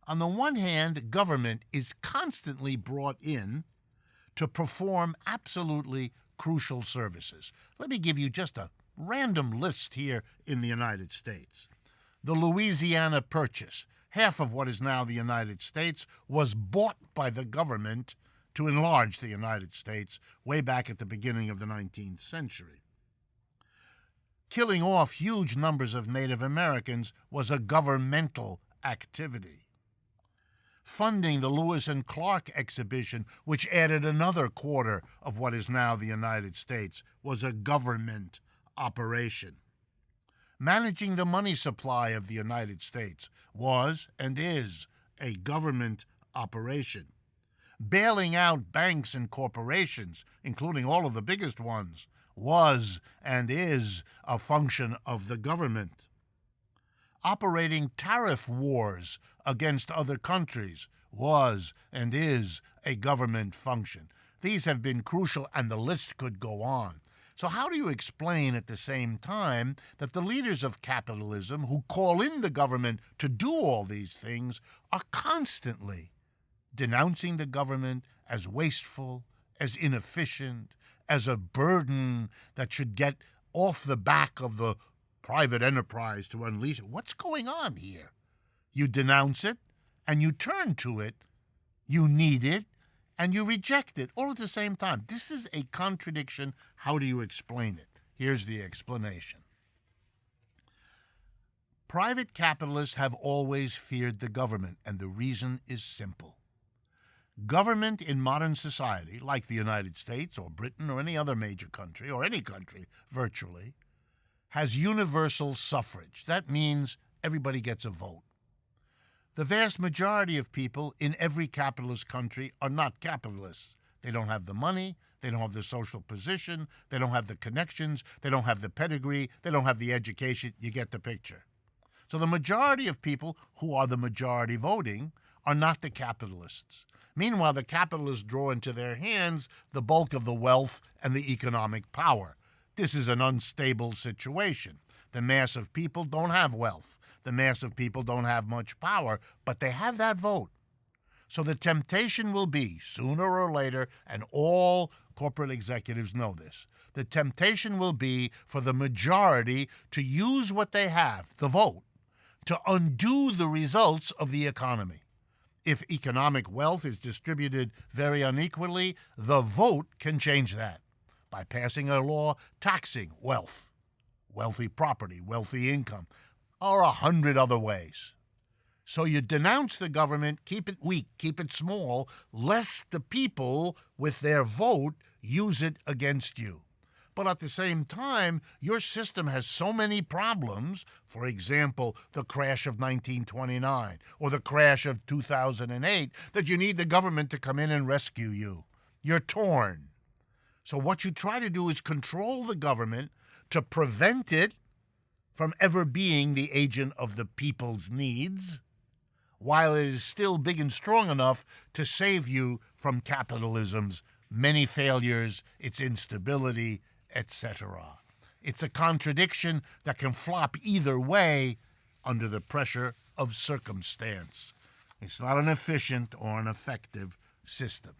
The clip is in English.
On the one hand, government is constantly brought in to perform absolutely crucial services. Let me give you just a random list here in the United States. The Louisiana Purchase, half of what is now the United States, was bought by the government to enlarge the United States way back at the beginning of the 19th century. Killing off huge numbers of Native Americans was a governmental activity. Funding the Lewis and Clark exhibition, which added another quarter of what is now the United States, was a government operation. Managing the money supply of the United States was and is a government operation. Bailing out banks and corporations, including all of the biggest ones, was and is a function of the government. Operating tariff wars against other countries was and is a government function. These have been crucial, and the list could go on. So how do you explain at the same time that the leaders of capitalism who call in the government to do all these things are constantly denouncing the government as wasteful, as inefficient, as a burden that should get off the back of the private enterprise to unleash it? What's going on here? You denounce it, and you turn to it, you need it, and you reject it all at the same time. This is a contradiction. How do you explain it? Here's the explanation. Private capitalists have always feared the government, and the reason is simple. Government in modern society, like the United States or Britain or any other major country, or any country virtually, has universal suffrage. That means everybody gets a vote. The vast majority of people in every capitalist country are not capitalists. They don't have the money, they don't have the social position, they don't have the connections, they don't have the pedigree, they don't have the education. You get the picture. So the majority of people who are the majority voting are not the capitalists. Meanwhile, the capitalists draw into their hands the bulk of the wealth and the economic power. This is an unstable situation. The mass of people don't have wealth. The mass of people don't have much power, but they have that vote. So the temptation will be, sooner or later, and all corporate executives know this, the temptation will be for the majority to use what they have, the vote, to undo the results of the economy. If economic wealth is distributed very unequally, the vote can change that by passing a law taxing wealth, wealthy property, wealthy income, or 100 other ways. So you denounce the government, keep it weak, keep it small, lest the people with their vote use it against you. But at the same time, your system has so many problems, for example, the crash of 1929 or the crash of 2008, that you need the government to come in and rescue you. You're torn. So what you try to do is control the government to prevent it from ever being the agent of the people's needs, while it is still big and strong enough to save you from capitalism's many failures, its instability, etc. It's a contradiction that can flop either way under the pressure of circumstance. It's not an efficient or an effective system.